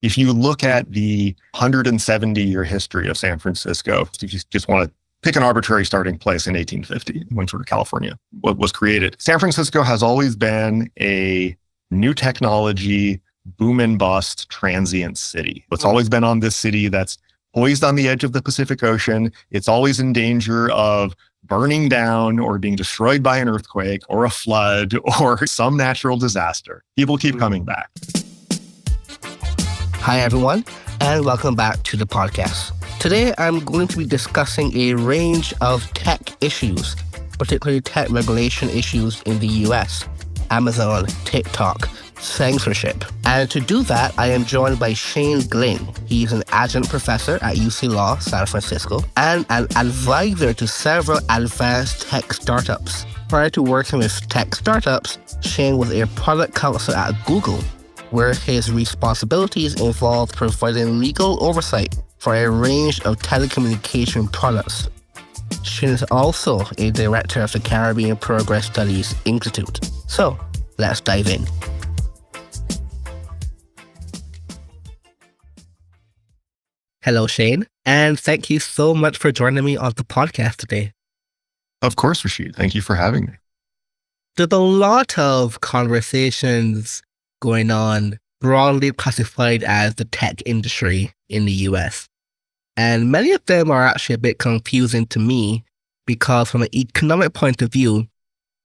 If you look at the 170-year history of San Francisco, if you just want to pick an arbitrary starting place in 1850, when sort of California was created, San Francisco has always been a new technology, boom and bust, transient city. It's always been on this city that's poised on the edge of the Pacific Ocean. It's always in danger of burning down or being destroyed by an earthquake or a flood or some natural disaster. People keep coming back. Hi, everyone, and welcome back to the podcast. Today, I'm going to be discussing a range of tech issues, particularly tech regulation issues in the US, Amazon, TikTok, censorship. And to do that, I am joined by Shane Gling. He's an adjunct professor at UC Law, San Francisco, and an advisor to several advanced tech startups. Prior to working with tech startups, Shane was a product counselor at Google, where his responsibilities involved providing legal oversight for a range of telecommunication products. Shane is also a director of the Caribbean Progress Studies Institute. So, let's dive in. Hello, Shane, and thank you so much for joining me on the podcast today. Of course, Rashid. Thank you for having me. There's a lot of conversations going on broadly classified as the tech industry in the US. And many of them are actually a bit confusing to me because from an economic point of view,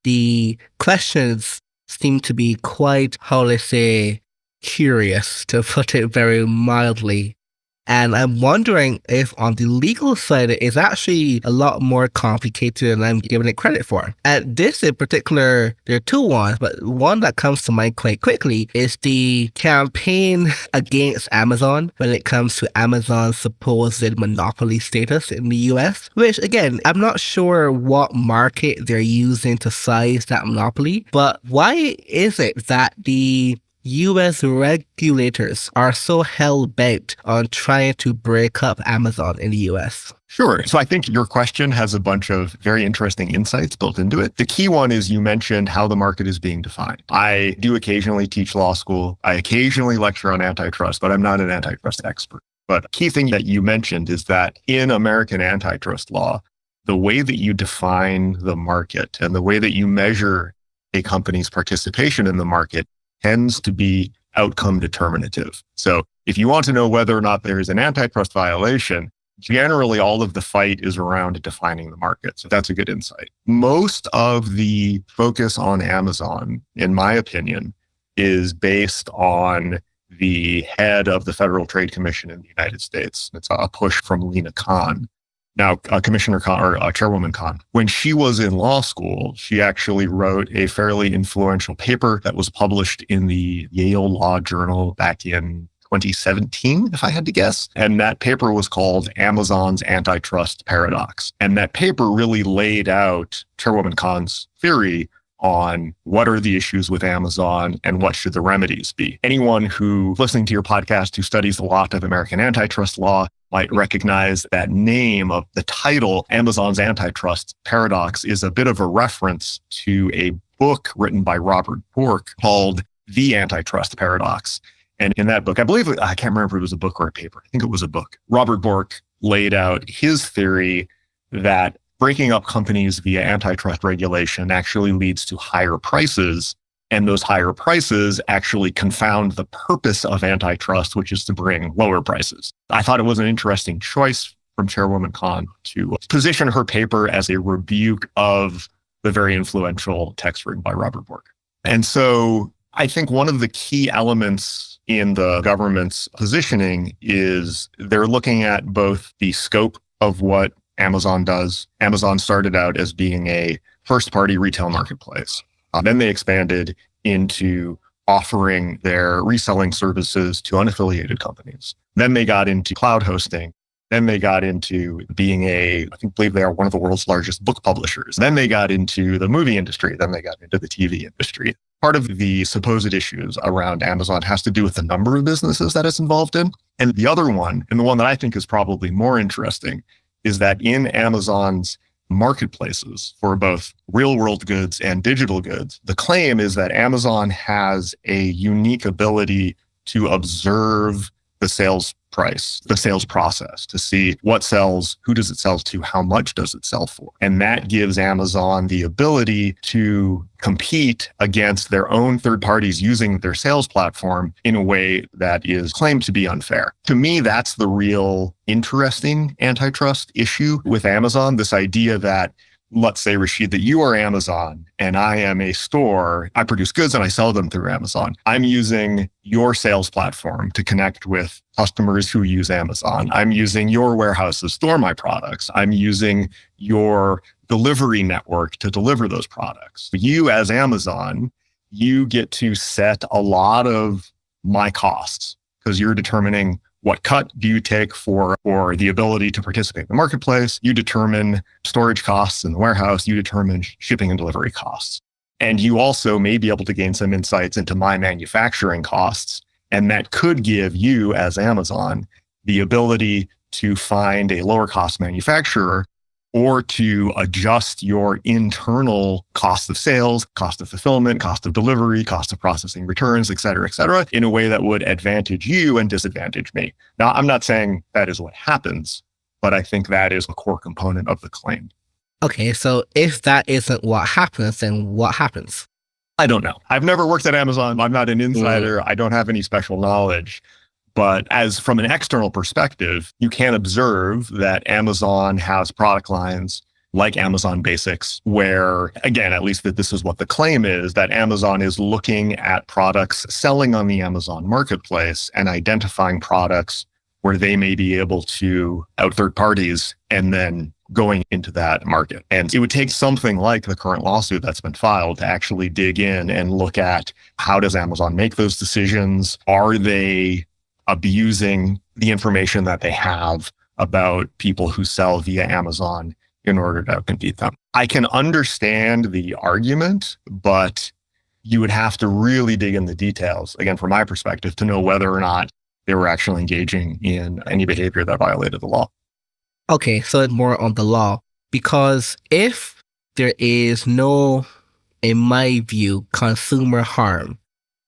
the questions seem to be quite, how they say, curious, to put it very mildly. And I'm wondering if on the legal side, it's actually a lot more complicated than I'm giving it credit for. And this in particular, there are two ones, but one that comes to mind quite quickly is the campaign against Amazon when it comes to Amazon's supposed monopoly status in the US, which again, I'm not sure what market they're using to size that monopoly, but why is it that the US regulators are so hell-bent on trying to break up Amazon in the US? Sure. So I think your question has a bunch of very interesting insights built into it. The key one is you mentioned how the market is being defined. I do occasionally teach law school. I occasionally lecture on antitrust, but I'm not an antitrust expert. But a key thing that you mentioned is that in American antitrust law, the way that you define the market and the way that you measure a company's participation in the market tends to be outcome determinative. So if you want to know whether or not there is an antitrust violation, generally all of the fight is around defining the market. So that's a good insight. Most of the focus on Amazon, in my opinion, is based on the head of the Federal Trade Commission in the United States. It's a push from Lena Khan. Now, Commissioner Khan, or Chairwoman Khan, when she was in law school, she actually wrote a fairly influential paper that was published in the Yale Law Journal back in 2017, if I had to guess. And that paper was called Amazon's Antitrust Paradox. And that paper really laid out Chairwoman Khan's theory on what are the issues with Amazon and what should the remedies be. Anyone who listening to your podcast who studies a lot of American antitrust law might recognize that name of the title, Amazon's Antitrust Paradox, is a bit of a reference to a book written by Robert Bork called The Antitrust Paradox. And in that book, I can't remember if it was a book or a paper. I think it was a book. Robert Bork laid out his theory that breaking up companies via antitrust regulation actually leads to higher prices. And those higher prices actually confound the purpose of antitrust, which is to bring lower prices. I thought it was an interesting choice from Chairwoman Khan to position her paper as a rebuke of the very influential text written by Robert Bork. And so I think one of the key elements in the government's positioning is they're looking at both the scope of what Amazon does. Amazon started out as being a first-party retail marketplace. Then they expanded into offering their reselling services to unaffiliated companies. Then they got into cloud hosting. Then they got into being I believe they are one of the world's largest book publishers. Then they got into the movie industry. Then they got into the TV industry. Part of the supposed issues around Amazon has to do with the number of businesses that it's involved in. And the other one, and the one that I think is probably more interesting, is that in Amazon's marketplaces for both real world goods and digital goods, the claim is that Amazon has a unique ability to observe the sales price, the sales process, to see what sells, who does it sell to, how much does it sell for. And that gives Amazon the ability to compete against their own third parties using their sales platform in a way that is claimed to be unfair. To me, that's the real interesting antitrust issue with Amazon, this idea that, let's say, Rashid, that you are Amazon and I am a store. I produce goods and I sell them through Amazon. I'm using your sales platform to connect with customers who use Amazon. I'm using your warehouse to store my products. I'm using your delivery network to deliver those products. You as Amazon, you get to set a lot of my costs because you're determining what cut do you take for the ability to participate in the marketplace? You determine storage costs in the warehouse. You determine shipping and delivery costs. And you also may be able to gain some insights into my manufacturing costs. And that could give you, as Amazon, the ability to find a lower cost manufacturer or to adjust your internal cost of sales, cost of fulfillment, cost of delivery, cost of processing returns, et cetera, in a way that would advantage you and disadvantage me. Now, I'm not saying that is what happens, but I think that is a core component of the claim. Okay, so if that isn't what happens, then what happens? I don't know. I've never worked at Amazon. I'm not an insider. I don't have any special knowledge. But as from an external perspective, you can observe that Amazon has product lines like Amazon Basics, where, again, at least that this is what the claim is, that Amazon is looking at products selling on the Amazon marketplace and identifying products where they may be able to out third parties and then going into that market. And it would take something like the current lawsuit that's been filed to actually dig in and look at how does Amazon make those decisions? Are they abusing the information that they have about people who sell via Amazon in order to compete them? I can understand the argument, but you would have to really dig in the details, again, from my perspective, to know whether or not they were actually engaging in any behavior that violated the law. Okay, so more on the law, because if there is no, in my view, consumer harm,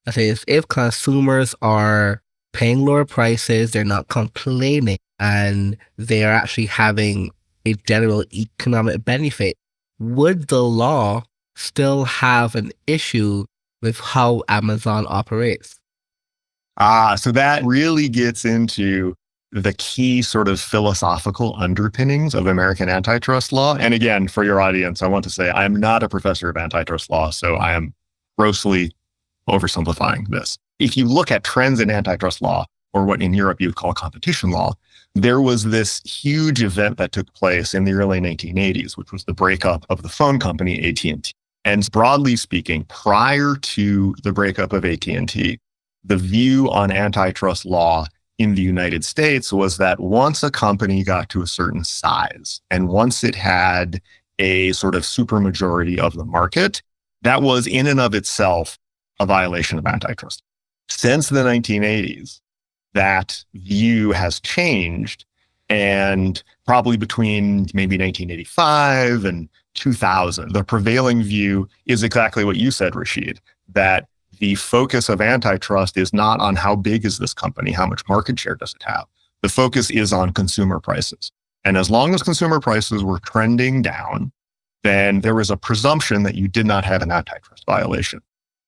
that is, if consumers are paying lower prices, they're not complaining, and they are actually having a general economic benefit, would the law still have an issue with how Amazon operates? So that really gets into the key sort of philosophical underpinnings of American antitrust law. And again, for your audience, I want to say I'm not a professor of antitrust law, so I am grossly oversimplifying this. If you look at trends in antitrust law, or what in Europe you would call competition law, there was this huge event that took place in the early 1980s, which was the breakup of the phone company AT&T. And broadly speaking, prior to the breakup of AT&T, the view on antitrust law in the United States was that once a company got to a certain size, and once it had a sort of supermajority of the market, that was in and of itself a violation of antitrust. Since the 1980s, that view has changed, and probably between maybe 1985 and 2000, the prevailing view is exactly what you said, Rashid, that the focus of antitrust is not on how big is this company, how much market share does it have. The focus is on consumer prices. And as long as consumer prices were trending down, then there was a presumption that you did not have an antitrust violation.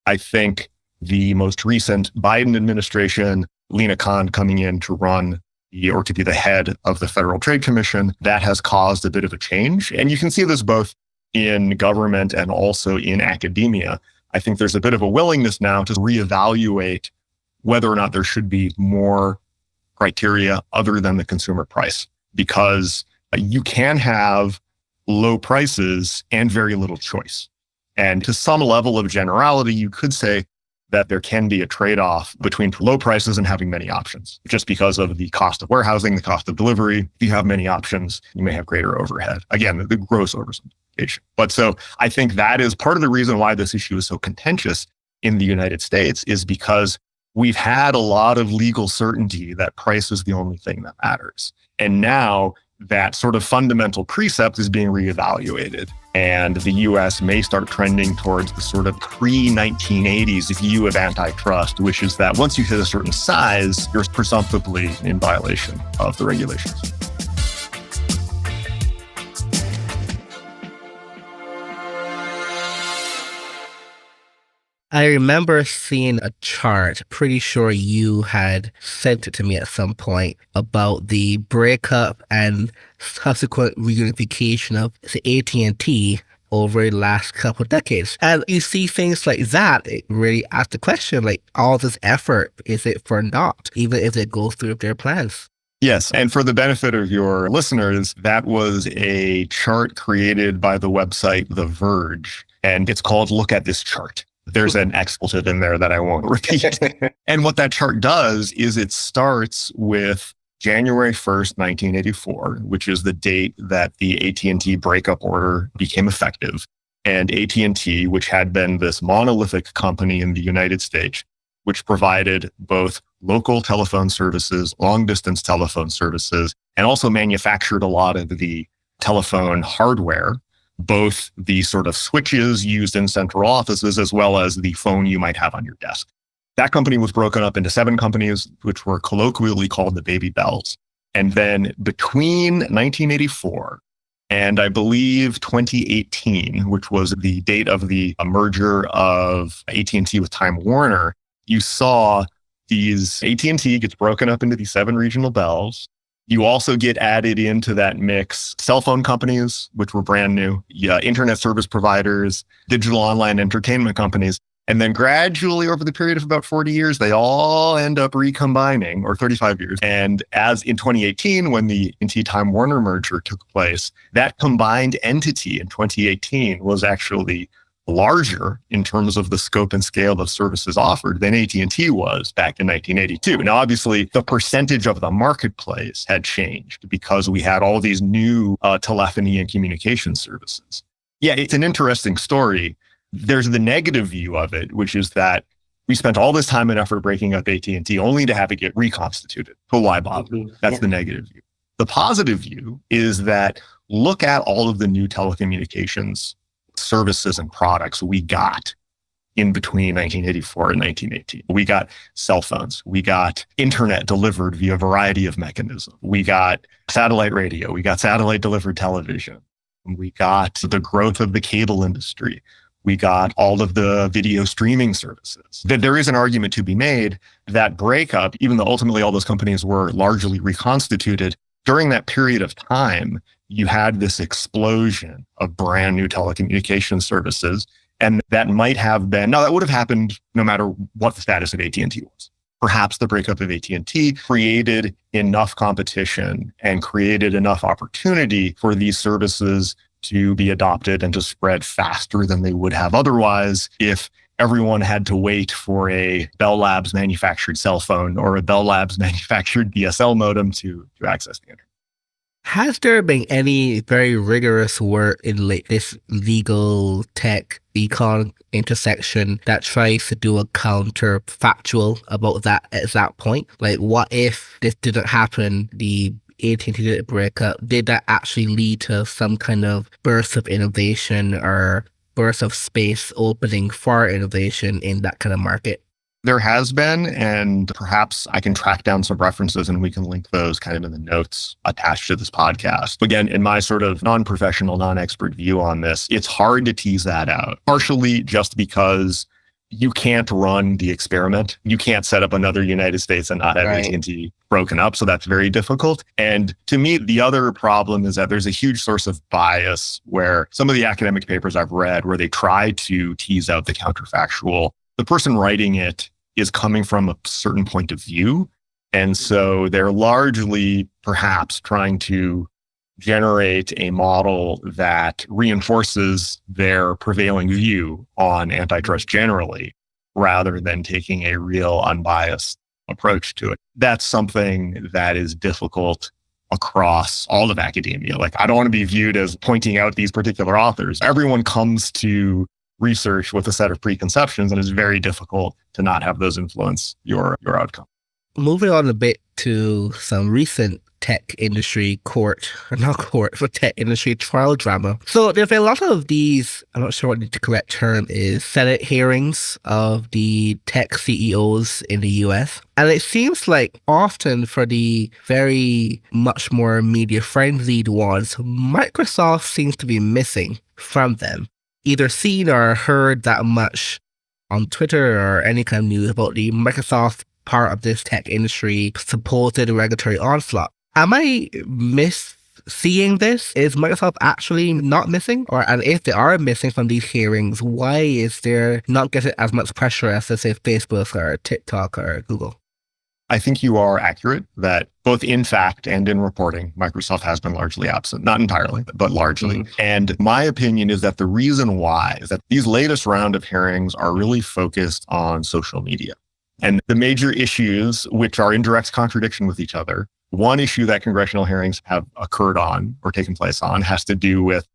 I think the most recent Biden administration, Lena Khan coming in to run or to be the head of the Federal Trade Commission, that has caused a bit of a change. And you can see this both in government and also in academia. I think there's a bit of a willingness now to reevaluate whether or not there should be more criteria other than the consumer price, because you can have low prices and very little choice. And to some level of generality, you could say that there can be a trade-off between low prices and having many options, just because of the cost of warehousing, the cost of delivery. If you have many options, you may have greater overhead. Again, the gross oversimplification. But so I think that is part of the reason why this issue is so contentious in the United States, is because we've had a lot of legal certainty that price is the only thing that matters. And now that sort of fundamental precept is being reevaluated. And the US may start trending towards the sort of pre-1980s view of antitrust, which is that once you hit a certain size, you're presumptively in violation of the regulations. I remember seeing a chart, pretty sure you had sent it to me at some point, about the breakup and subsequent reunification of the AT&T over the last couple of decades. And you see things like that, it really asks the question, like, all this effort, is it for naught, even if they go through with their plans? Yes. And for the benefit of your listeners, that was a chart created by the website The Verge, and it's called Look at This Chart. There's an expletive in there that I won't repeat. And what that chart does is it starts with January 1st, 1984, which is the date that the AT&T breakup order became effective. And AT&T, which had been this monolithic company in the United States, which provided both local telephone services, long-distance telephone services, and also manufactured a lot of the telephone hardware, both the sort of switches used in central offices as well as the phone you might have on your desk. That company was broken up into 7 companies, which were colloquially called the Baby Bells. And then between 1984 and I believe 2018, which was the date of the merger of AT&T with Time Warner, you saw these AT&T gets broken up into these 7 regional bells. You also get added into that mix cell phone companies, which were brand new, internet service providers, digital online entertainment companies. And then gradually over the period of about 40 years, they all end up recombining, or 35 years. And as in 2018, when the AT&T Time Warner merger took place, that combined entity in 2018 was actually larger in terms of the scope and scale of services offered than AT&T was back in 1982. Now, obviously, the percentage of the marketplace had changed because we had all these new telephony and communication services. Yeah, it's an interesting story. There's the negative view of it, which is that we spent all this time and effort breaking up AT&T only to have it get reconstituted. So why bother? That's the negative view. The positive view is that look at all of the new telecommunications services and products we got in between 1984 and 1918. We got cell phones. We got internet delivered via a variety of mechanisms. We got satellite radio. We got satellite delivered television. We got the growth of the cable industry. We got all of the video streaming services. There is an argument to be made that breakup, even though ultimately all those companies were largely reconstituted, during that period of time, you had this explosion of brand new telecommunications services. And that might have been, now that would have happened no matter what the status of AT&T was. Perhaps the breakup of AT&T created enough competition and created enough opportunity for these services to be adopted and to spread faster than they would have otherwise if everyone had to wait for a Bell Labs manufactured cell phone or a Bell Labs manufactured DSL modem to access the internet. Has there been any very rigorous work in this legal tech econ intersection that tries to do a counterfactual about that at that point? Like, what if this didn't happen, the AT&T didn't break up? Did that actually lead to some kind of burst of innovation or burst of space opening for innovation in that kind of market? There has been, and perhaps I can track down some references and we can link those kind of in the notes attached to this podcast. Again, in my sort of non-professional, non-expert view on this, it's hard to tease that out, partially just because you can't run the experiment. You can't set up another United States and not have AT&T broken up. So that's very difficult. And to me, the other problem is that there's a huge source of bias where some of the academic papers I've read where they try to tease out the counterfactual, the person writing it is coming from a certain point of view. And so they're largely perhaps trying to generate a model that reinforces their prevailing view on antitrust generally, rather than taking a real unbiased approach to it. That's something that is difficult across all of academia. Like, I don't want to be viewed as pointing out these particular authors. Everyone comes to research with a set of preconceptions, and it's very difficult to not have those influence your outcome. Moving on a bit to some recent tech industry court, or not court, for tech industry trial drama. So there's a lot of these, I'm not sure what the correct term is, Senate hearings of the tech CEOs in the US. And it seems like often for the very much more media-friendly ones, Microsoft seems to be missing from them. Either seen or heard that much on Twitter or any kind of news about the Microsoft part of this tech industry supposed regulatory onslaught. Am I seeing this? Is Microsoft actually not missing? And if they are missing from these hearings, why is there not getting as much pressure as, let's say, Facebook or TikTok or Google? I think you are accurate that both in fact and in reporting, Microsoft has been largely absent. Not entirely, but largely. And my opinion is that the reason why is that these latest round of hearings are really focused on social media. And the major issues, which are in direct contradiction with each other, one issue that congressional hearings have occurred on or taken place on has to do with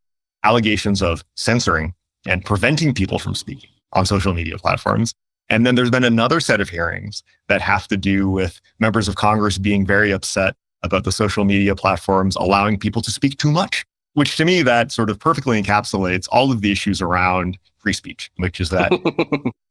allegations of censoring and preventing people from speaking on social media platforms. And then there's been another set of hearings that have to do with members of Congress being very upset about the social media platforms allowing people to speak too much, which to me, that sort of perfectly encapsulates all of the issues around free speech, which is that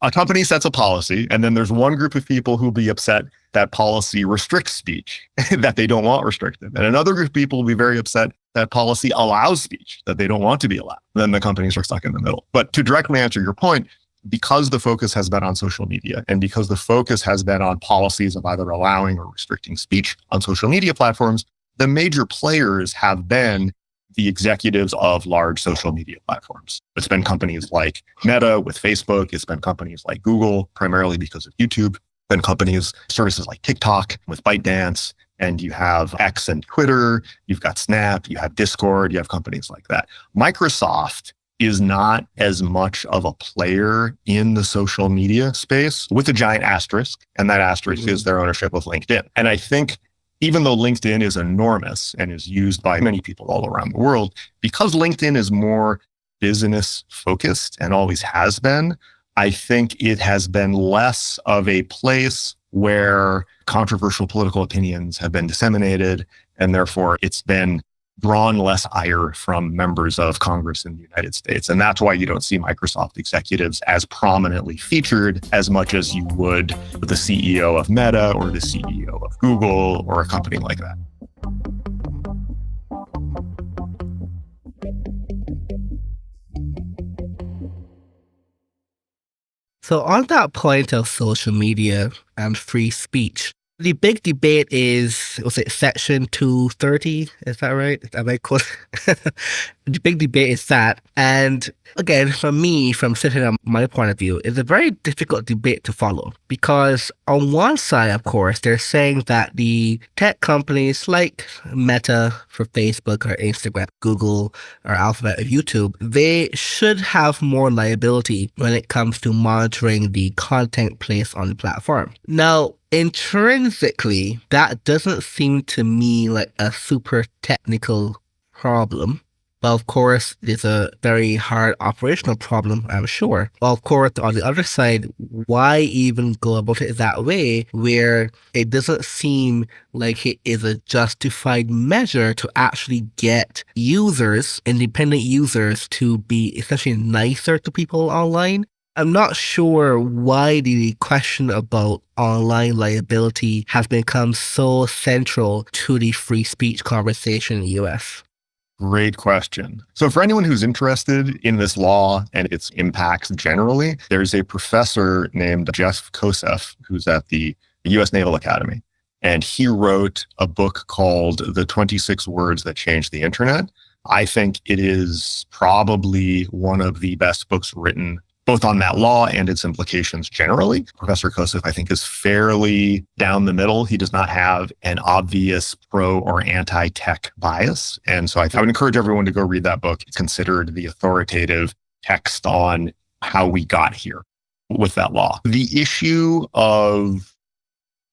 a company sets a policy, and then there's one group of people who'll be upset that policy restricts speech that they don't want restricted. And another group of people will be very upset that policy allows speech that they don't want to be allowed. Then the companies are stuck in the middle. But to directly answer your point, because the focus has been on social media and because the focus has been on policies of either allowing or restricting speech on social media platforms, the major players have been the executives of large social media platforms. It's been companies like Meta with Facebook. It's been companies like Google, primarily because of YouTube. It's been companies, services like TikTok with ByteDance. And you have X and Twitter. You've got Snap. You have Discord. You have companies like that. Microsoft is not as much of a player in the social media space, with a giant asterisk. And that asterisk is their ownership of LinkedIn. And I think even though LinkedIn is enormous and is used by many people all around the world, because LinkedIn is more business focused and always has been, I think it has been less of a place where controversial political opinions have been disseminated. And therefore it's been drawn less ire from members of Congress in the United States. And that's why you don't see Microsoft executives as prominently featured as much as you would the CEO of Meta or the CEO of Google or a company like that. So on that point of social media and free speech, the big debate is, was it Section 230? Is that right? Am I close? The big debate is that. And again, for me, from sitting on my point of view, it's a very difficult debate to follow. Because on one side, of course, they're saying that the tech companies like Meta for Facebook or Instagram, Google or Alphabet or YouTube, they should have more liability when it comes to monitoring the content placed on the platform. Now, intrinsically, that doesn't seem to me like a super technical problem. But of course, it's a very hard operational problem, I'm sure. Well, of course, on the other side, why even go about it that way where it doesn't seem like it is a justified measure to actually get users, independent users, to be essentially nicer to people online? I'm not sure why the question about online liability has become so central to the free speech conversation in the US. Great question. So for anyone who's interested in this law and its impacts generally, there's a professor named Jeff Kosef, who's at the US Naval Academy. And he wrote a book called The 26 Words That Changed the Internet. I think it is probably one of the best books written both on that law and its implications generally. Professor Kosef, I think, is fairly down the middle. He does not have an obvious pro or anti-tech bias. And so I would encourage everyone to go read that book. It's considered the authoritative text on how we got here with that law. The issue of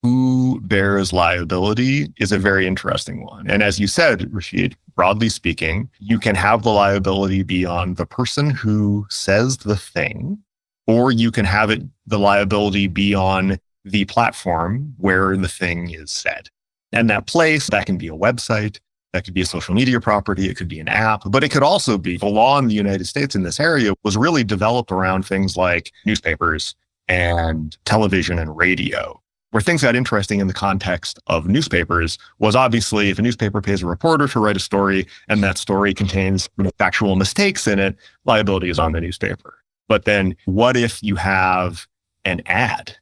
who bears liability is a very interesting one. And as you said, Rashid, broadly speaking, you can have the liability be on the person who says the thing, or you can have the liability be on the platform where the thing is said. And that place, that can be a website, that could be a social media property, it could be an app, but it could also be the law in the United States in this area was really developed around things like newspapers and television and radio. Where things got interesting in the context of newspapers was obviously if a newspaper pays a reporter to write a story and that story contains factual mistakes in it, liability is on the newspaper. But then what if you have an ad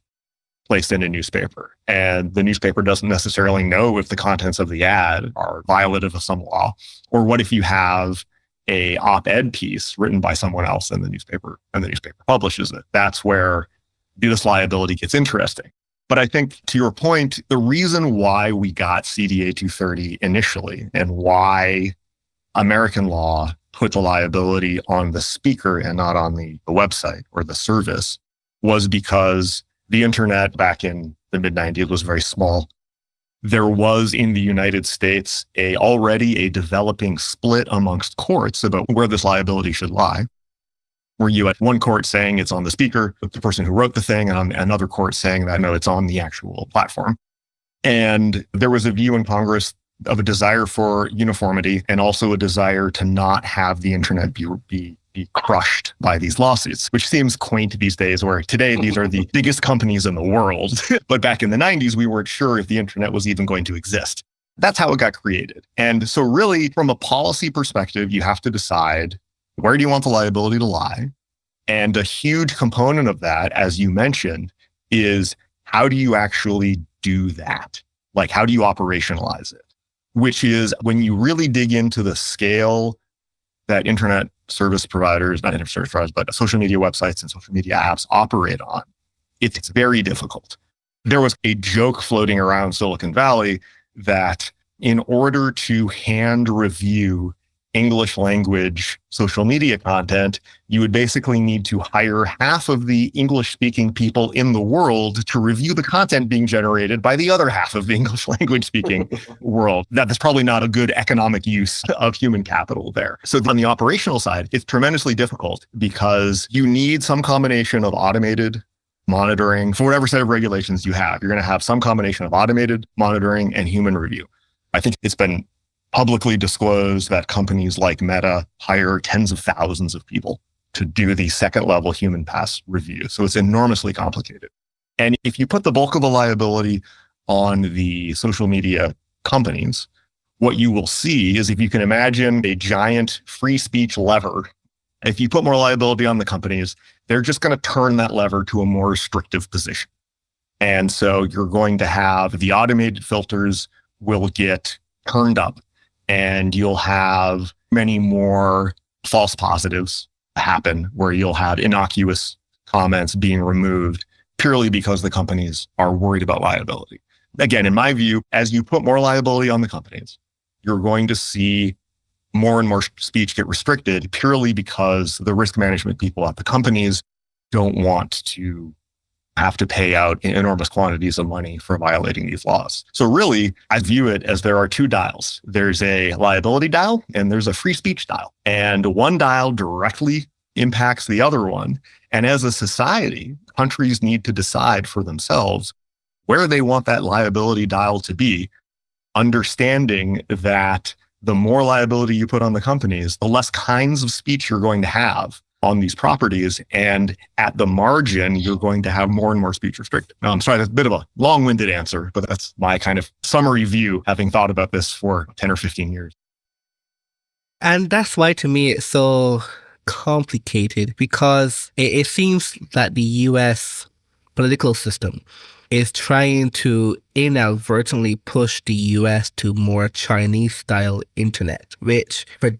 placed in a newspaper and the newspaper doesn't necessarily know if the contents of the ad are violative of some law? Or what if you have a op-ed piece written by someone else in the newspaper and the newspaper publishes it? That's where this liability gets interesting. But I think to your point, the reason why we got CDA 230 initially and why American law put the liability on the speaker and not on the website or the service was because the internet back in the mid-90s was very small. There was in the United States already a developing split amongst courts about where this liability should lie. Where you had one court saying it's on the speaker, the person who wrote the thing, and another court saying that no, it's on the actual platform. And there was a view in Congress of a desire for uniformity and also a desire to not have the internet be crushed by these lawsuits, which seems quaint these days, where today these are the biggest companies in the world. But back in the 90s, we weren't sure if the internet was even going to exist. That's how it got created. And so really, from a policy perspective, you have to decide, where do you want the liability to lie? And a huge component of that, as you mentioned, is how do you actually do that? Like, how do you operationalize it? Which is when you really dig into the scale that internet service providers, not internet service providers, but social media websites and social media apps operate on, it's very difficult. There was a joke floating around Silicon Valley that in order to hand review English language social media content, you would basically need to hire half of the English speaking people in the world to review the content being generated by the other half of the English language speaking world. That's probably not a good economic use of human capital there. So on the operational side, it's tremendously difficult because you need some combination of automated monitoring for whatever set of regulations you have. You're going to have some combination of automated monitoring and human review. I think it's been publicly disclosed that companies like Meta hire tens of thousands of people to do the second level human pass review. So it's enormously complicated. And if you put the bulk of the liability on the social media companies, what you will see is, if you can imagine a giant free speech lever, if you put more liability on the companies, they're just going to turn that lever to a more restrictive position. And so you're going to have the automated filters will get turned up, and you'll have many more false positives happen where you'll have innocuous comments being removed purely because the companies are worried about liability. Again, in my view, as you put more liability on the companies, you're going to see more and more speech get restricted purely because the risk management people at the companies don't want to have to pay out enormous quantities of money for violating these laws. So really, I view it as there are two dials. There's a liability dial and there's a free speech dial. And one dial directly impacts the other one. And as a society, countries need to decide for themselves where they want that liability dial to be, understanding that the more liability you put on the companies, the less kinds of speech you're going to have on these properties. And at the margin, you're going to have more and more speech restricted. Now, I'm sorry, that's a bit of a long-winded answer, but that's my kind of summary view, having thought about this for 10 or 15 years. And that's why, to me, it's so complicated, because it seems that the US political system is trying to inadvertently push the US to more Chinese-style internet, which for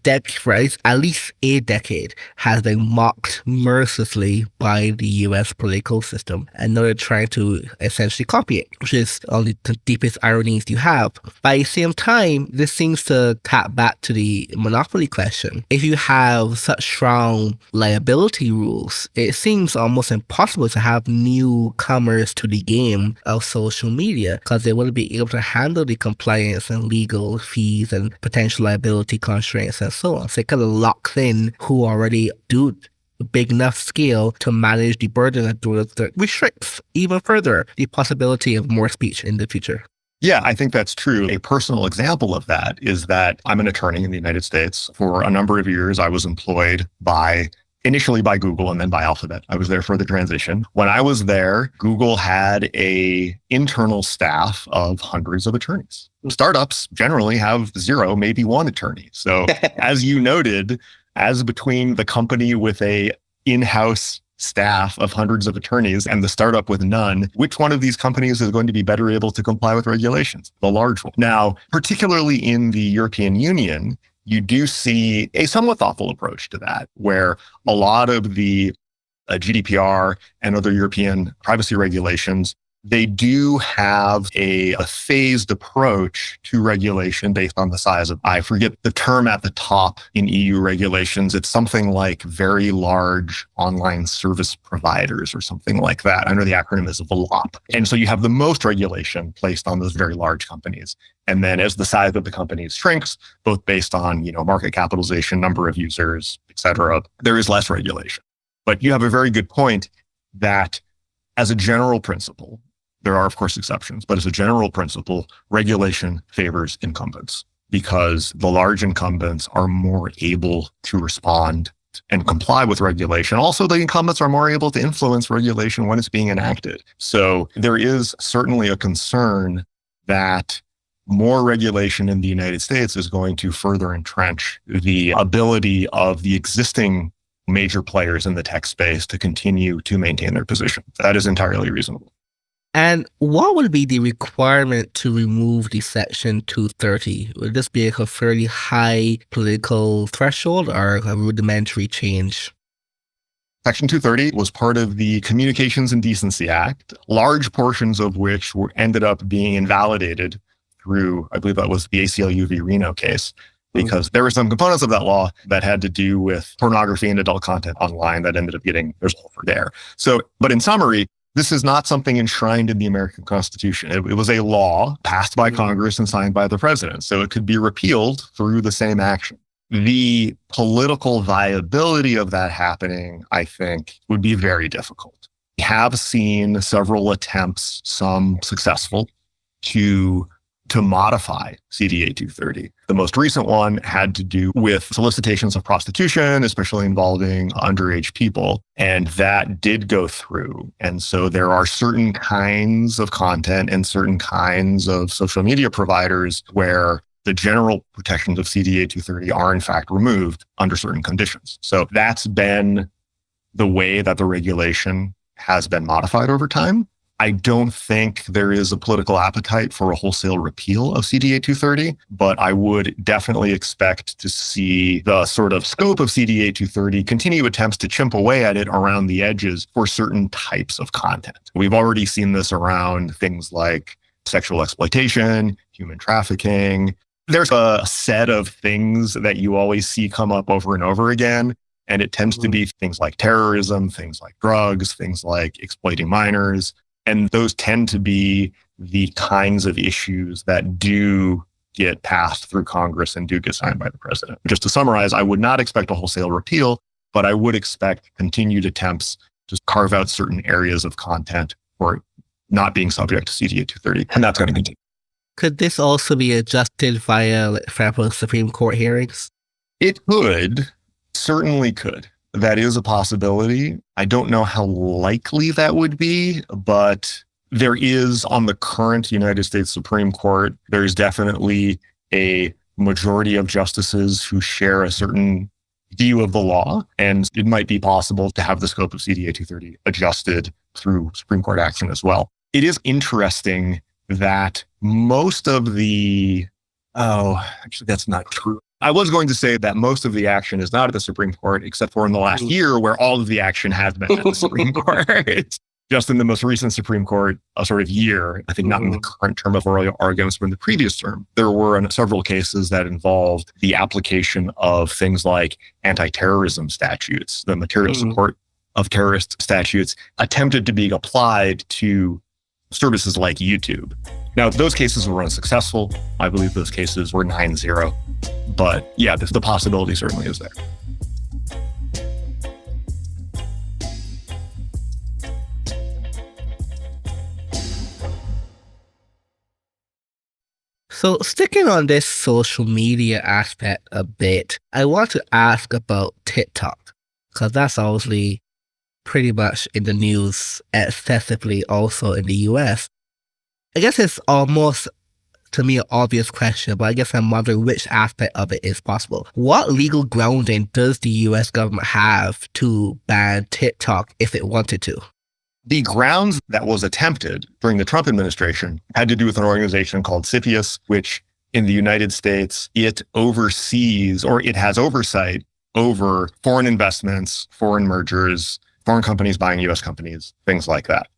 at least a decade has been mocked mercilessly by the US political system. And now they're trying to essentially copy it, which is only the deepest ironies you have. But at the same time, this seems to tap back to the monopoly question. If you have such strong liability rules, it seems almost impossible to have newcomers to the game of social media, because they wouldn't be able to handle the compliance and legal fees and potential liability constraints and so on. So it kind of locks in who already do a big enough scale to manage the burden that restricts even further the possibility of more speech in the future. Yeah, I think that's true. A personal example of that is that I'm an attorney in the United States. For a number of years, I was employed initially by Google and then by Alphabet. I was there for the transition. When I was there, Google had a internal staff of hundreds of attorneys. Startups generally have zero, maybe one attorney. So as you noted, as between the company with a in-house staff of hundreds of attorneys and the startup with none, which one of these companies is going to be better able to comply with regulations? The large one. Now, particularly in the European Union, you do see a somewhat thoughtful approach to that, where a lot of the GDPR and other European privacy regulations, they do have a phased approach to regulation based on the size of, I forget the term at the top in EU regulations. It's something like very large online service providers or something like that. I know the acronym is VLOP. And so you have the most regulation placed on those very large companies. And then as the size of the companies shrinks, both based on, market capitalization, number of users, et cetera, there is less regulation. But you have a very good point that as a general principle, there are, of course, exceptions, but as a general principle, regulation favors incumbents because the large incumbents are more able to respond and comply with regulation. Also, the incumbents are more able to influence regulation when it's being enacted. So there is certainly a concern that more regulation in the United States is going to further entrench the ability of the existing major players in the tech space to continue to maintain their position. That is entirely reasonable. And what would be the requirement to remove the Section 230? Would this be a fairly high political threshold or a rudimentary change? Section 230 was part of the Communications and Decency Act, large portions of which ended up being invalidated through, I believe that was the ACLU v. Reno case, because there were some components of that law that had to do with pornography and adult content online that ended up there's a hole for there. So, but in summary, this is not something enshrined in the American Constitution. It was a law passed by Congress and signed by the president. So it could be repealed through the same action. The political viability of that happening, I think, would be very difficult. We have seen several attempts, some successful, to modify CDA 230. The most recent one had to do with solicitations of prostitution, especially involving underage people. And that did go through. And so there are certain kinds of content and certain kinds of social media providers where the general protections of CDA 230 are in fact removed under certain conditions. So that's been the way that the regulation has been modified over time. I don't think there is a political appetite for a wholesale repeal of CDA 230, but I would definitely expect to see the sort of scope of CDA 230 continue attempts to chimp away at it around the edges for certain types of content. We've already seen this around things like sexual exploitation, human trafficking. There's a set of things that you always see come up over and over again. And it tends to be things like terrorism, things like drugs, things like exploiting minors. And those tend to be the kinds of issues that do get passed through Congress and do get signed by the president. Just to summarize, I would not expect a wholesale repeal, but I would expect continued attempts to carve out certain areas of content for not being subject to CDA 230. And that's going to continue. Could this also be adjusted via, for example, Supreme Court hearings? It could, certainly could. That is a possibility. I don't know how likely that would be, but there is on the current United States Supreme Court, there's definitely a majority of justices who share a certain view of the law, and it might be possible to have the scope of CDA 230 adjusted through Supreme Court action as well. It is interesting that most of actually, that's not true. I was going to say that most of the action is not at the Supreme Court, except for in the last year where all of the action has been at the Supreme Court. Just in the most recent Supreme Court, a sort of year, I think not in the current term of oral arguments, but in the previous term, there were several cases that involved the application of things like anti-terrorism statutes, the material support of terrorist statutes attempted to be applied to services like YouTube. Now, those cases were unsuccessful. I believe those cases were 9-0. But yeah, the possibility certainly is there. So, sticking on this social media aspect a bit, I want to ask about TikTok, because that's obviously pretty much in the news excessively also in the US. I guess it's almost, to me, an obvious question, but I guess I'm wondering which aspect of it is possible. What legal grounding does the US government have to ban TikTok if it wanted to? The grounds that was attempted during the Trump administration had to do with an organization called CFIUS, which in the United States, it oversees or it has oversight over foreign investments, foreign mergers, foreign companies buying US companies, things like that.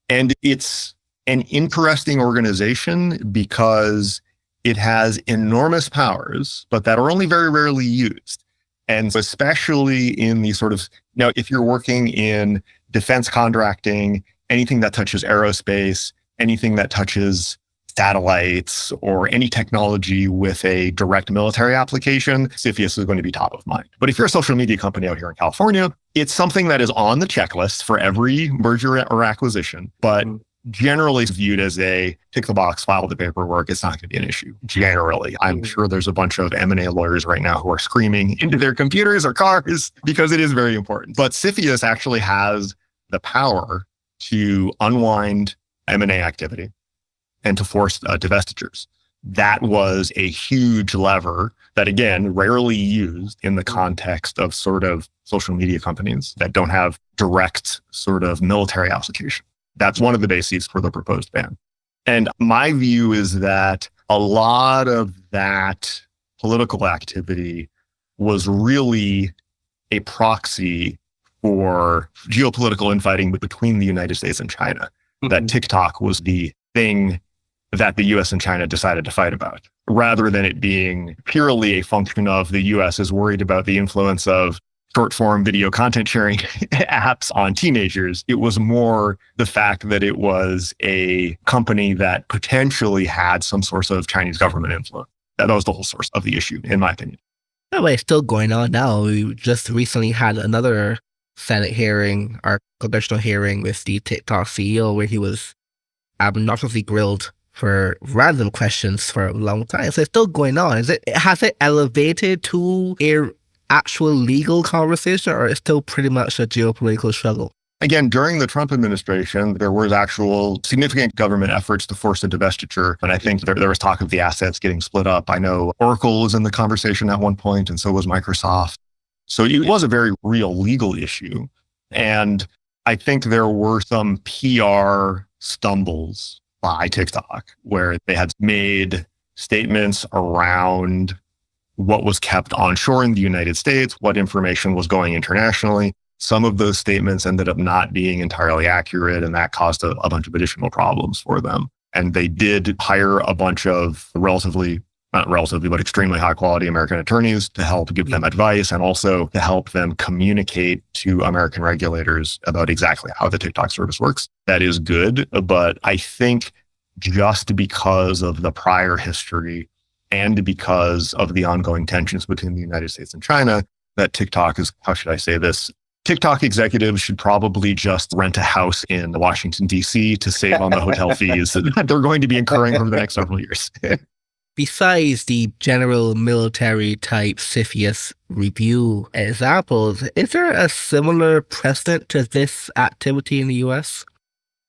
And it's an interesting organization because it has enormous powers, but that are only very rarely used. And especially in the sort of, now, if you're working in defense contracting, anything that touches aerospace, anything that touches satellites or any technology with a direct military application, CFIUS is going to be top of mind. But if you're a social media company out here in California, it's something that is on the checklist for every merger or acquisition, but generally viewed as a tick the box, file the paperwork. It's not going to be an issue. Generally, I'm sure there's a bunch of M&A lawyers right now who are screaming into their computers or cars because it is very important. But CFIUS actually has the power to unwind M&A activity and to force divestitures. That was a huge lever that, again, rarely used in the context of sort of social media companies that don't have direct sort of military application. That's one of the bases for the proposed ban. And my view is that a lot of that political activity was really a proxy for geopolitical infighting between the United States and China. That TikTok was the thing that the US and China decided to fight about, rather than it being purely a function of the US is worried about the influence of short form video content sharing apps on teenagers. It was more the fact that it was a company that potentially had some source of Chinese government influence. That was the whole source of the issue, in my opinion. That way, it's still going on now. We just recently had another Senate hearing, our congressional hearing with the TikTok CEO, where he was obnoxiously grilled for random questions for a long time. So it's still going on. Has it elevated to a actual legal conversation, or it's still pretty much a geopolitical struggle? Again, during the Trump administration, there was actual significant government efforts to force a divestiture. And I think there was talk of the assets getting split up. I know Oracle was in the conversation at one point, and so was Microsoft. So it was a very real legal issue. And I think there were some PR stumbles by TikTok where they had made statements around what was kept onshore in the United States, what information was going internationally. Some of those statements ended up not being entirely accurate, and that caused a bunch of additional problems for them. And they did hire a bunch of not relatively, but extremely high quality American attorneys to help give them advice and also to help them communicate to American regulators about exactly how the TikTok service works. That is good, but I think just because of the prior history and because of the ongoing tensions between the United States and China, that TikTok is, how should I say this? TikTok executives should probably just rent a house in Washington, D.C. to save on the hotel fees that they're going to be incurring over the next several years. Besides the general military type CFIUS review examples, is there a similar precedent to this activity in the US?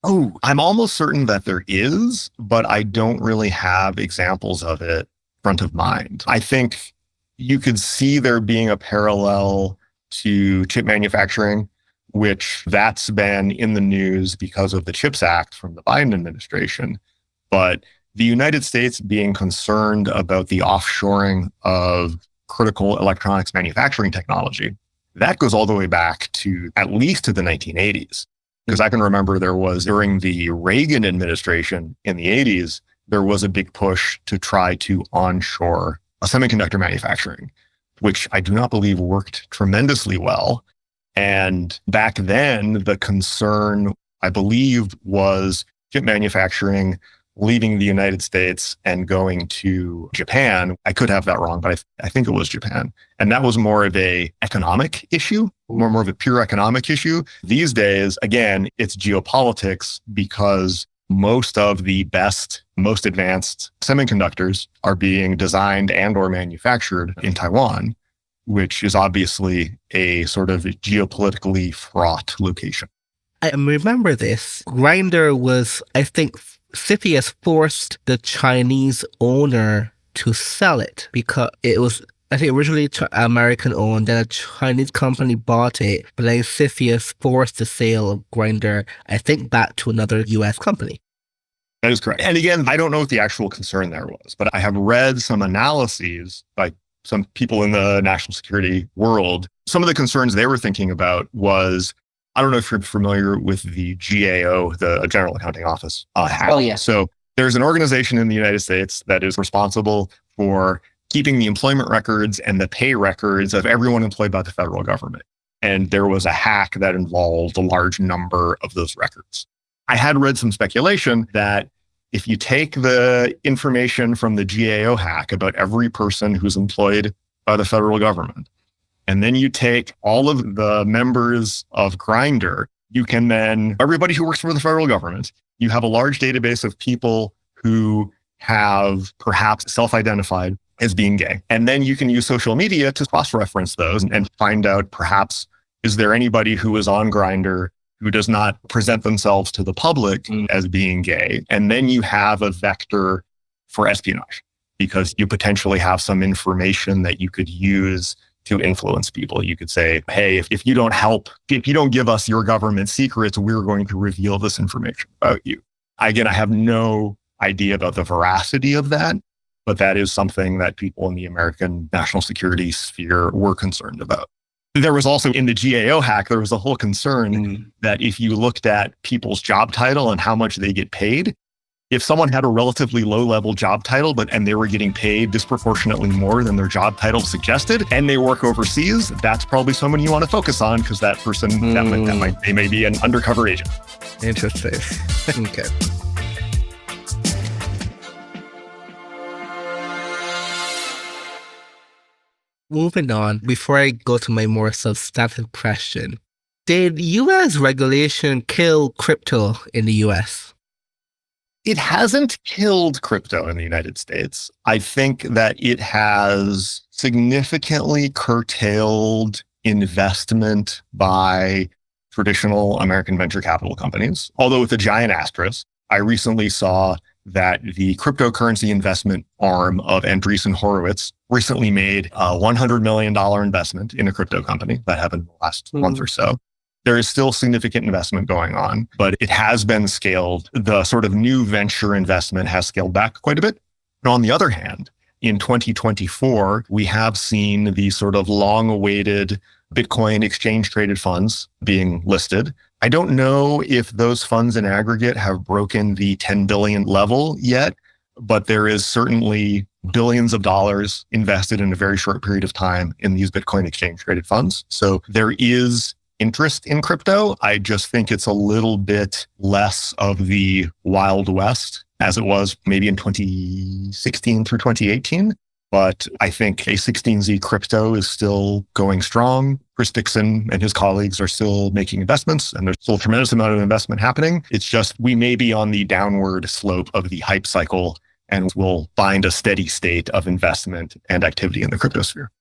Oh, I'm almost certain that there is, but I don't really have examples of it front of mind. I think you could see there being a parallel to chip manufacturing, which that's been in the news because of the CHIPS Act from the Biden administration. But the United States being concerned about the offshoring of critical electronics manufacturing technology, that goes all the way back to at least to the 1980s. Because I can remember there was, during the Reagan administration in the 80s, there was a big push to try to onshore a semiconductor manufacturing, which I do not believe worked tremendously well. And back then, the concern, I believe, was chip manufacturing leaving the United States and going to Japan. I could have that wrong, but I think it was Japan. And that was more of a economic issue, more of a pure economic issue. These days, again, it's geopolitics because most of the best, most advanced semiconductors are being designed and or manufactured in Taiwan, which is obviously a sort of geopolitically fraught location. I remember this. Grindr was, I think, CFIUS forced the Chinese owner to sell it because it was, I think, originally American owned, then a Chinese company bought it, but then CFIUS forced the sale of Grindr, I think, back to another US company. That is correct. And again, I don't know what the actual concern there was, but I have read some analyses by some people in the national security world. Some of the concerns they were thinking about was, I don't know if you're familiar with the GAO, the General Accounting Office hack. Oh, yeah. So there's an organization in the United States that is responsible for keeping the employment records and the pay records of everyone employed by the federal government. And there was a hack that involved a large number of those records. I had read some speculation that if you take the information from the GAO hack about every person who's employed by the federal government, and then you take all of the members of Grindr, you can then, everybody who works for the federal government, you have a large database of people who have perhaps self-identified as being gay. And then you can use social media to cross-reference those and find out perhaps, is there anybody who is on Grindr who does not present themselves to the public as being gay? And then you have a vector for espionage because you potentially have some information that you could use to influence people. You could say, hey, if you don't help, if you don't give us your government secrets, we're going to reveal this information about you. Again, I have no idea about the veracity of that, but that is something that people in the American national security sphere were concerned about. There was also in the GAO hack, there was a whole concern that if you looked at people's job title and how much they get paid, if someone had a relatively low-level job title, and they were getting paid disproportionately more than their job title suggested, and they work overseas, that's probably someone you want to focus on because that person, they may be an undercover agent. Interesting. Okay. Moving on, before I go to my more substantive question, did U.S. regulation kill crypto in the U.S.? It hasn't killed crypto in the United States. I think that it has significantly curtailed investment by traditional American venture capital companies, although with a giant asterisk. I recently saw that the cryptocurrency investment arm of Andreessen Horowitz recently made a $100 million investment in a crypto company. That happened in the last month or so. There is still significant investment going on, but it has been scaled. The sort of new venture investment has scaled back quite a bit. And on the other hand, in 2024, we have seen the sort of long-awaited Bitcoin exchange-traded funds being listed. I don't know if those funds in aggregate have broken the 10 billion level yet, but there is certainly billions of dollars invested in a very short period of time in these Bitcoin exchange-traded funds. So there is interest in crypto. I just think it's a little bit less of the Wild West as it was maybe in 2016 through 2018. But I think A16Z crypto is still going strong. Chris Dixon and his colleagues are still making investments, and there's still a tremendous amount of investment happening. It's just we may be on the downward slope of the hype cycle, and we'll find a steady state of investment and activity in the crypto sphere.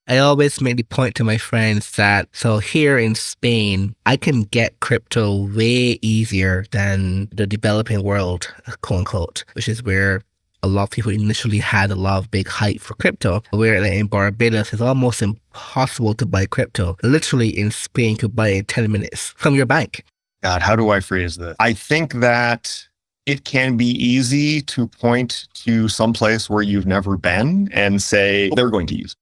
I always make the point to my friends that, so here in Spain, I can get crypto way easier than the developing world, quote unquote, which is where a lot of people initially had a lot of big hype for crypto, where in Barbados, it's almost impossible to buy crypto. Literally in Spain, you could buy it in 10 minutes from your bank. God, how do I phrase this? I think that it can be easy to point to some place where you've never been and say, they're going to use it.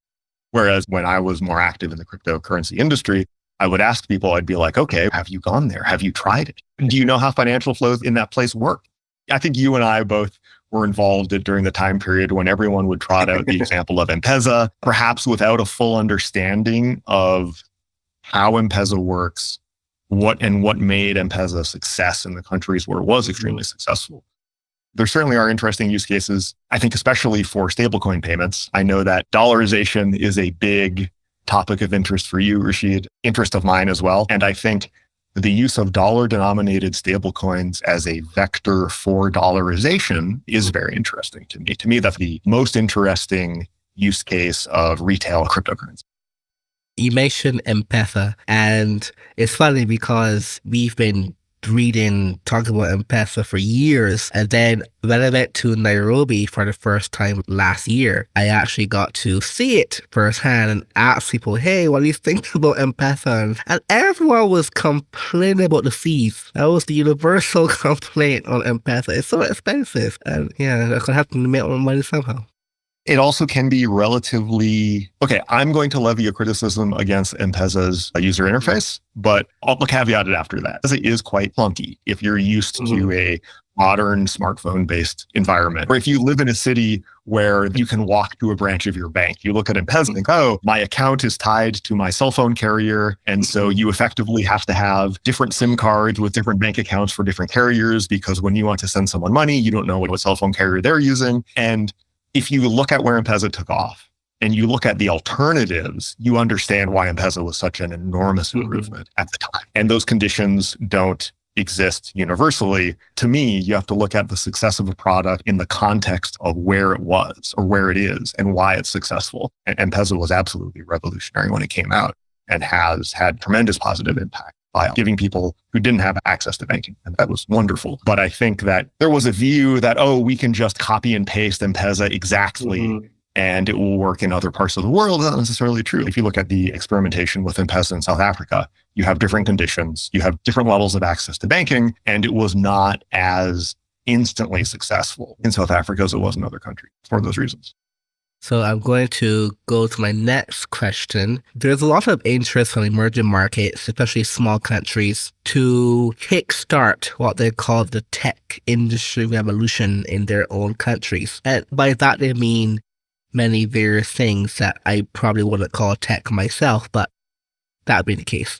Whereas when I was more active in the cryptocurrency industry, I would ask people, I'd be like, okay, have you gone there? Have you tried it? Do you know how financial flows in that place work? I think you and I both were involved during the time period when everyone would trot out the example of Empha, perhaps without a full understanding of how Empha works, what made Empha a success in the countries where it was extremely successful. There certainly are interesting use cases, I think, especially for stablecoin payments. I know that dollarization is a big topic of interest for you, Rashid, interest of mine as well. And I think the use of dollar-denominated stablecoins as a vector for dollarization is very interesting to me. To me, that's the most interesting use case of retail cryptocurrency. You mentioned Empha, and it's funny because we've been talking about Empha for years. And then when I went to Nairobi for the first time last year, I actually got to see it firsthand and ask people, hey, what do you think about Empha? And everyone was complaining about the fees. That was the universal complaint on Empha. It's so expensive. And yeah, I'm going to have to make my money somehow. It also can be relatively, okay, I'm going to levy a criticism against Empha's user interface, but I'll caveat it after that, because it is quite clunky if you're used to a modern smartphone-based environment. Or if you live in a city where you can walk to a branch of your bank, you look at Empha and think, oh, my account is tied to my cell phone carrier. And so you effectively have to have different SIM cards with different bank accounts for different carriers, because when you want to send someone money, you don't know what cell phone carrier they're using. And if you look at where Empha took off and you look at the alternatives, you understand why Empha was such an enormous improvement at the time. And those conditions don't exist universally. To me, you have to look at the success of a product in the context of where it was or where it is and why it's successful. And Empha was absolutely revolutionary when it came out and has had tremendous positive impact by giving people who didn't have access to banking. And that was wonderful. But I think that there was a view that, oh, we can just copy and paste Empha exactly and it will work in other parts of the world. That's not necessarily true. If you look at the experimentation with Empha in South Africa, you have different conditions, you have different levels of access to banking, and it was not as instantly successful in South Africa as it was in other countries for those reasons. So I'm going to go to my next question. There's a lot of interest from emerging markets, especially small countries, to kickstart what they call the tech industry revolution in their own countries. And by that, they mean many various things that I probably wouldn't call tech myself, but that would be the case.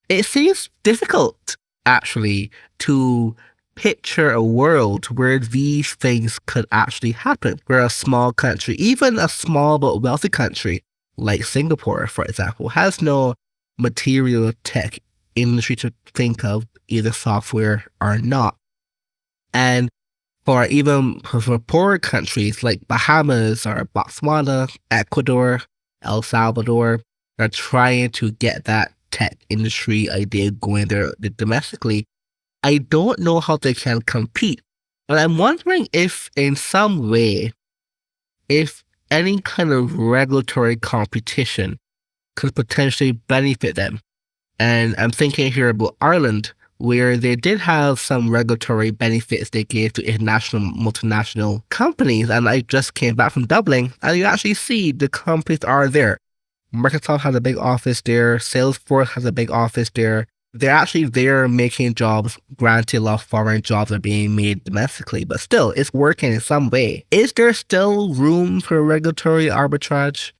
It seems difficult, actually, to picture a world where these things could actually happen, where a small country, even a small but wealthy country like Singapore, for example, has no material tech industry to think of, either software or not. And for poorer countries like Bahamas or Botswana, Ecuador, El Salvador, are trying to get that tech industry idea going there domestically. I don't know how they can compete. And I'm wondering if in some way, if any kind of regulatory competition could potentially benefit them. And I'm thinking here about Ireland, where they did have some regulatory benefits they gave to international multinational companies. And I just came back from Dublin, and you actually see the companies are there. Microsoft has a big office there. Salesforce has a big office there. They're actually there making jobs. Granted, a lot of foreign jobs are being made domestically, but still, it's working in some way. Is there still room for regulatory arbitrage?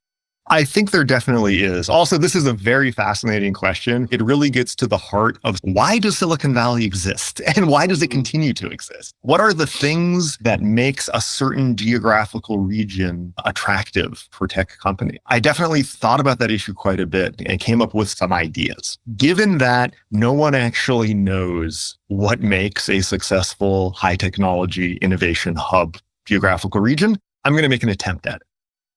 I think there definitely is. Also, this is a very fascinating question. It really gets to the heart of why does Silicon Valley exist and why does it continue to exist? What are the things that makes a certain geographical region attractive for tech company? I definitely thought about that issue quite a bit and came up with some ideas. Given that no one actually knows what makes a successful high technology innovation hub geographical region, I'm going to make an attempt at it.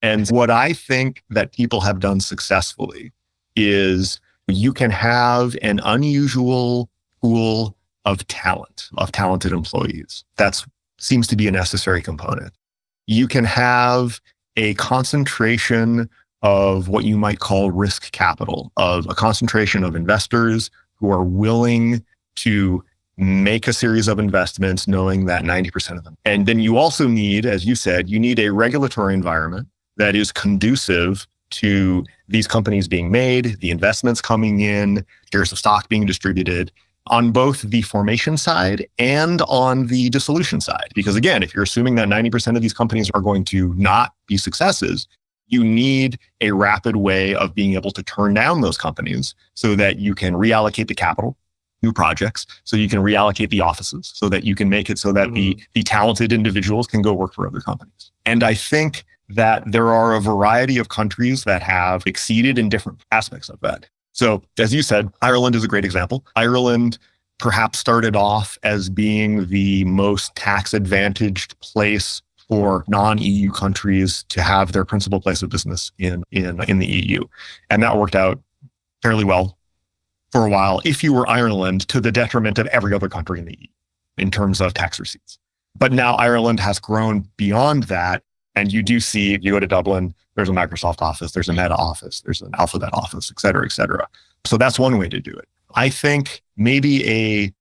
And what I think that people have done successfully is you can have an unusual pool of talent, of talented employees. That seems to be a necessary component. You can have a concentration of what you might call risk capital, of a concentration of investors who are willing to make a series of investments knowing that 90% of them. And then you also need, as you said, you need a regulatory environment that is conducive to these companies being made, the investments coming in, shares of stock being distributed on both the formation side and on the dissolution side. Because again, if you're assuming that 90% of these companies are going to not be successes, you need a rapid way of being able to turn down those companies so that you can reallocate the capital, new projects, so you can reallocate the offices, so that you can make it so that the talented individuals can go work for other companies. And I think that there are a variety of countries that have exceeded in different aspects of that. So as you said, Ireland is a great example. Ireland perhaps started off as being the most tax advantaged place for non-EU countries to have their principal place of business in the EU. And that worked out fairly well for a while, if you were Ireland, to the detriment of every other country in the EU in terms of tax receipts. But now Ireland has grown beyond that. And you do see, if you go to Dublin, there's a Microsoft office, there's a Meta office, there's an Alphabet office, et cetera, et cetera. So that's one way to do it. I think maybe a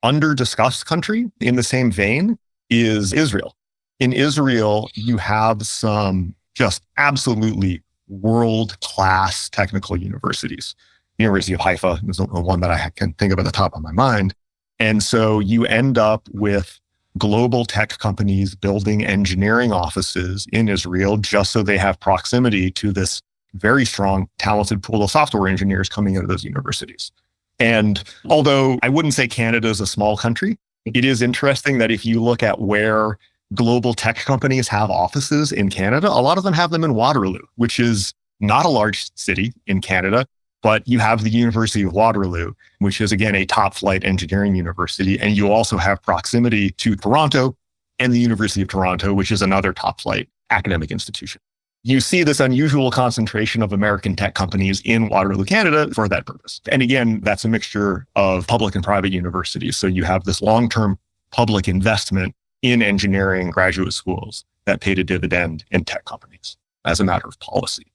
under-discussed country in the same vein is Israel. In Israel, you have some just absolutely world-class technical universities. The University of Haifa is the one that I can think of at the top of my mind. And so you end up with global tech companies building engineering offices in Israel just so they have proximity to this very strong, talented pool of software engineers coming out of those universities. And although I wouldn't say Canada is a small country, it is interesting that if you look at where global tech companies have offices in Canada, a lot of them have them in Waterloo, which is not a large city in Canada, but you have the University of Waterloo, which is, again, a top flight engineering university. And you also have proximity to Toronto and the University of Toronto, which is another top flight academic institution. You see this unusual concentration of American tech companies in Waterloo, Canada for that purpose. And again, that's a mixture of public and private universities. So you have this long-term public investment in engineering graduate schools that paid a dividend in tech companies as a matter of policy.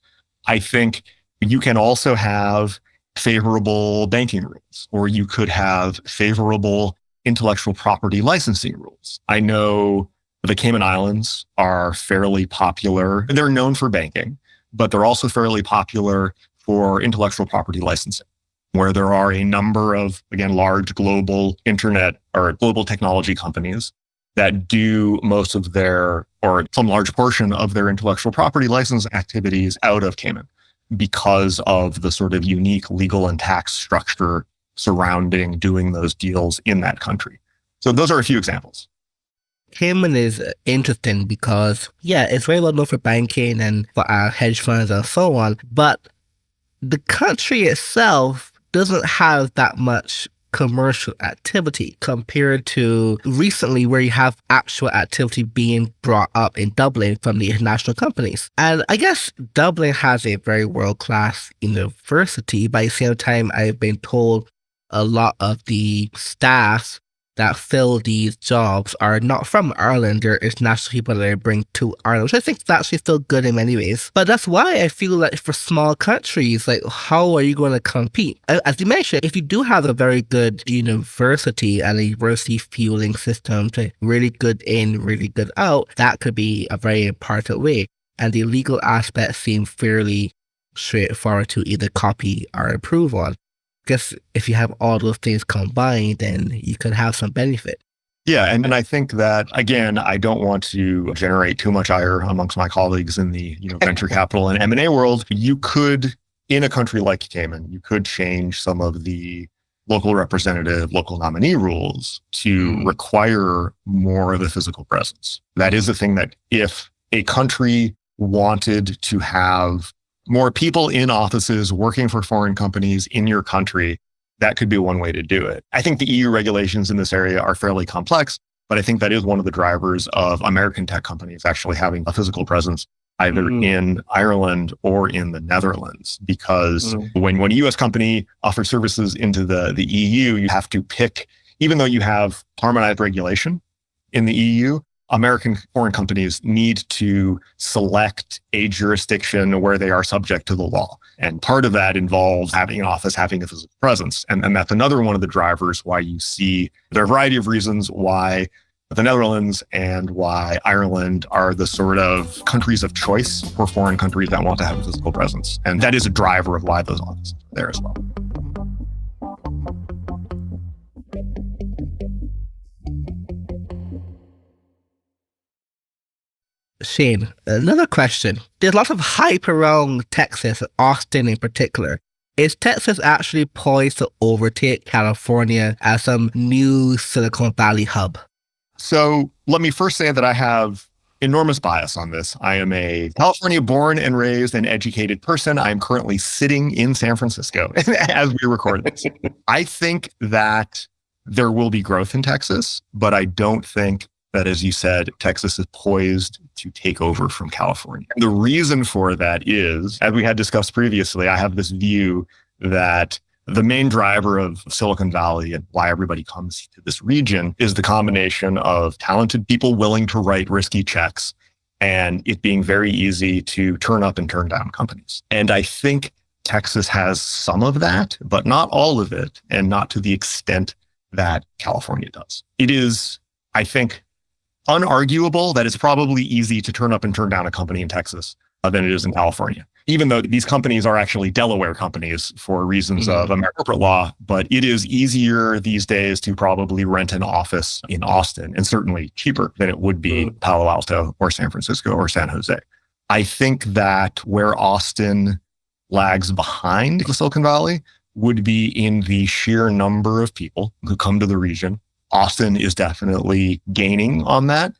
I think you can also have favorable banking rules, or you could have favorable intellectual property licensing rules. I know the Cayman Islands are fairly popular. They're known for banking, but they're also fairly popular for intellectual property licensing, where there are a number of, again, large global internet or global technology companies that do most of their, or some large portion of their intellectual property license activities out of Cayman because of the sort of unique legal and tax structure surrounding doing those deals in that country. So those are a few examples. Cayman is interesting because, yeah, it's very well known for banking and for our hedge funds and so on, but the country itself doesn't have that much commercial activity compared to recently where you have actual activity being brought up in Dublin from the international companies. And I guess Dublin has a very world-class university, but at the same time, I've been told a lot of the staff that fill these jobs are not from Ireland. They're international people that they bring to Ireland, which I think is actually still good in many ways. But that's why I feel like for small countries, like, how are you going to compete? As you mentioned, if you do have a very good university and a university fueling system to really good in, really good out, that could be a very important way. And the legal aspects seem fairly straightforward to either copy or improve on. Because if you have all those things combined, then you could have some benefit. Yeah. And I think that, again, I don't want to generate too much ire amongst my colleagues in the venture capital and M&A world. You could, in a country like Cayman, you could change some of the local representative, local nominee rules to require more of a physical presence. That is a thing that if a country wanted to have more people in offices working for foreign companies in your country, that could be one way to do it. I think the EU regulations in this area are fairly complex, but I think that is one of the drivers of American tech companies actually having a physical presence either in Ireland or in the Netherlands. Because when a US company offers services into the EU, you have to pick, even though you have harmonized regulation in the EU, American foreign companies need to select a jurisdiction where they are subject to the law. And part of that involves having an office, having a physical presence. And that's another one of the drivers why you see, there are a variety of reasons why the Netherlands and why Ireland are the sort of countries of choice for foreign countries that want to have a physical presence. And that is a driver of why those offices are there as well. Shane, another question. There's lots of hype around Texas, Austin in particular. Is Texas actually poised to overtake California as some new Silicon Valley hub? So let me first say that I have enormous bias on this. I am a California born and raised and educated person. I am currently sitting in San Francisco as we record this. I think that there will be growth in Texas, but I don't think that, as you said, Texas is poised to take over from California. And the reason for that is, as we had discussed previously, I have this view that the main driver of Silicon Valley and why everybody comes to this region is the combination of talented people willing to write risky checks and it being very easy to turn up and turn down companies. And I think Texas has some of that, but not all of it, and not to the extent that California does. It is, I think, unarguable that it's probably easy to turn up and turn down a company in Texas than it is in California, even though these companies are actually Delaware companies for reasons of American corporate law. But it is easier these days to probably rent an office in Austin, and certainly cheaper than it would be Palo Alto or San Francisco or San Jose. I think that where Austin lags behind the Silicon Valley would be in the sheer number of people who come to the region. Austin is definitely gaining on that,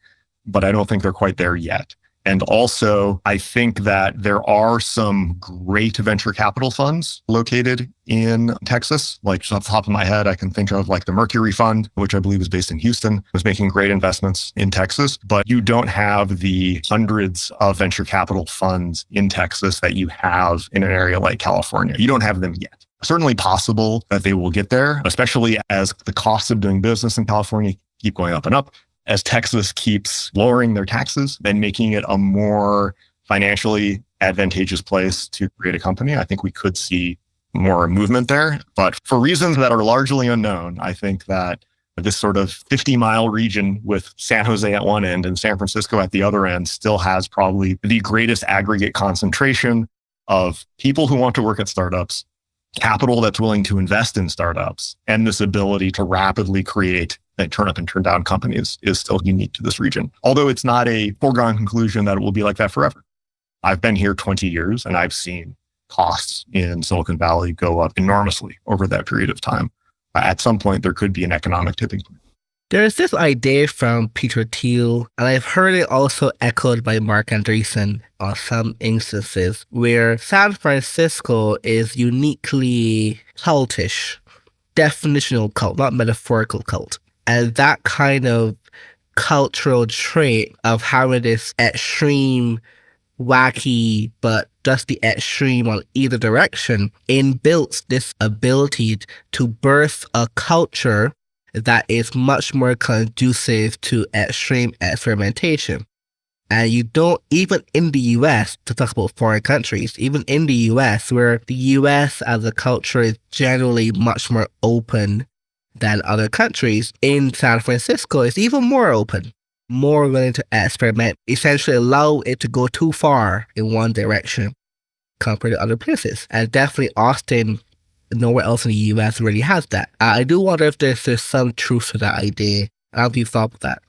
but I don't think they're quite there yet. And also, I think that there are some great venture capital funds located in Texas. Like, just off the top of my head, I can think of like the Mercury Fund, which I believe is based in Houston, was making great investments in Texas. But you don't have the hundreds of venture capital funds in Texas that you have in an area like California. You don't have them yet. Certainly possible that they will get there, especially as the costs of doing business in California keep going up and up. As Texas keeps lowering their taxes and making it a more financially advantageous place to create a company, I think we could see more movement there. But for reasons that are largely unknown, I think that this sort of 50-mile region with San Jose at one end and San Francisco at the other end still has probably the greatest aggregate concentration of people who want to work at startups, capital that's willing to invest in startups, and this ability to rapidly create and turn up and turn down companies is still unique to this region. Although it's not a foregone conclusion that it will be like that forever. I've been here 20 years and I've seen costs in Silicon Valley go up enormously over that period of time. At some point, there could be an economic tipping point. There's this idea from Peter Thiel, and I've heard it also echoed by Mark Andreessen on some instances, where San Francisco is uniquely cultish, definitional cult, not metaphorical cult. And that kind of cultural trait of having this extreme, wacky, but just the extreme on either direction inbuilt this ability to birth a culture that is much more conducive to extreme experimentation. And you don't, even in the US, to talk about foreign countries, even in the US, where the US as a culture is generally much more open than other countries, in San Francisco it's even more open, more willing to experiment, essentially allow it to go too far in one direction compared to other places. And definitely Austin, nowhere else in the US really has that. I do wonder if there's some truth to that idea. How do you thought of that?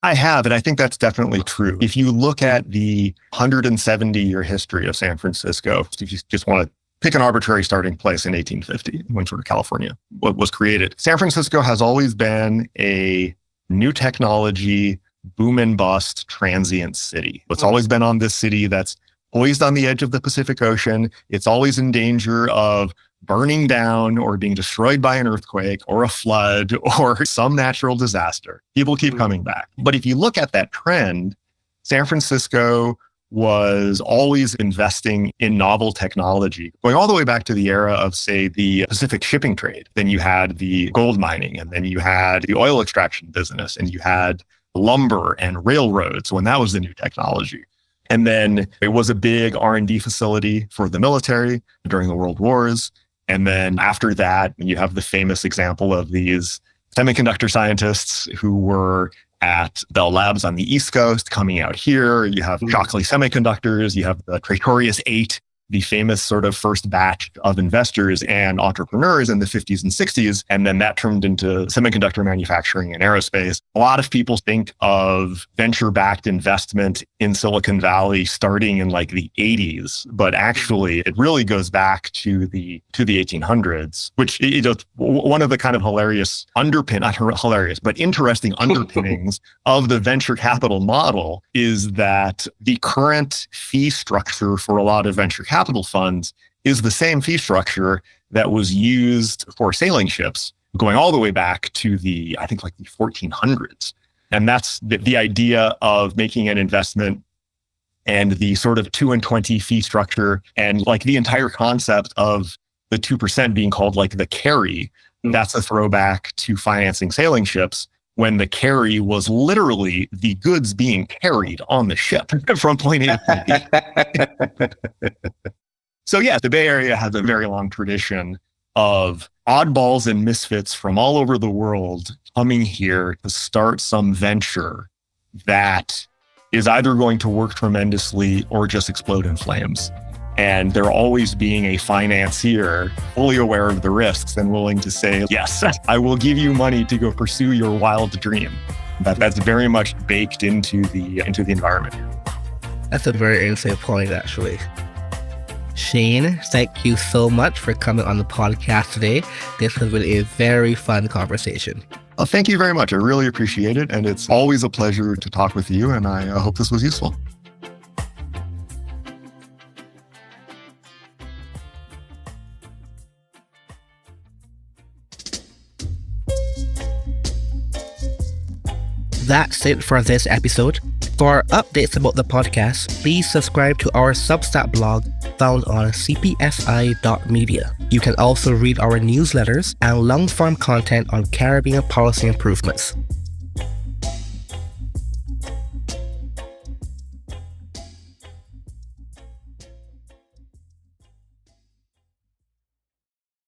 I have, and I think that's definitely true. If you look at the 170-year history of San Francisco, if you just want to pick an arbitrary starting place in 1850, when sort of California was created, San Francisco has always been a new technology, boom and bust, transient city. It's always been on this city that's poised on the edge of the Pacific Ocean. It's always in danger of burning down or being destroyed by an earthquake or a flood or some natural disaster. People keep coming back. But if you look at that trend, San Francisco was always investing in novel technology, going all the way back to the era of, say, the Pacific shipping trade. Then you had the gold mining, and then you had the oil extraction business, and you had lumber and railroads when that was the new technology. And then it was a big R&D facility for the military during the World Wars. And then after that, you have the famous example of these semiconductor scientists who were at Bell Labs on the East Coast coming out here. You have Shockley Semiconductors, you have the Praetorius 8 the famous sort of first batch of investors and entrepreneurs in the 50s and 60s. And then that turned into semiconductor manufacturing and aerospace. A lot of people think of venture-backed investment in Silicon Valley starting in like the 80s, but actually it really goes back to the 1800s, which, you know, one of the kind of interesting underpinnings of the venture capital model is that the current fee structure for a lot of venture capital funds is the same fee structure that was used for sailing ships going all the way back to the 1400s. And that's the idea of making an investment and the sort of 2 and 20 fee structure, and like the entire concept of the 2% being called like the carry. That's a throwback to financing sailing ships, when the carry was literally the goods being carried on the ship from point A to point B. So yeah, the Bay Area has a very long tradition of oddballs and misfits from all over the world coming here to start some venture that is either going to work tremendously or just explode in flames. And they're always being a financier, fully aware of the risks and willing to say, yes, I will give you money to go pursue your wild dream. That's very much baked into the environment. That's a very interesting point, actually. Shane, thank you so much for coming on the podcast today. This has been a very fun conversation. Well, thank you very much. I really appreciate it. And it's always a pleasure to talk with you. And I hope this was useful. That's it for this episode. For updates about the podcast, please subscribe to our Substack blog found on cpsi.media. You can also read our newsletters and long-form content on Caribbean policy improvements.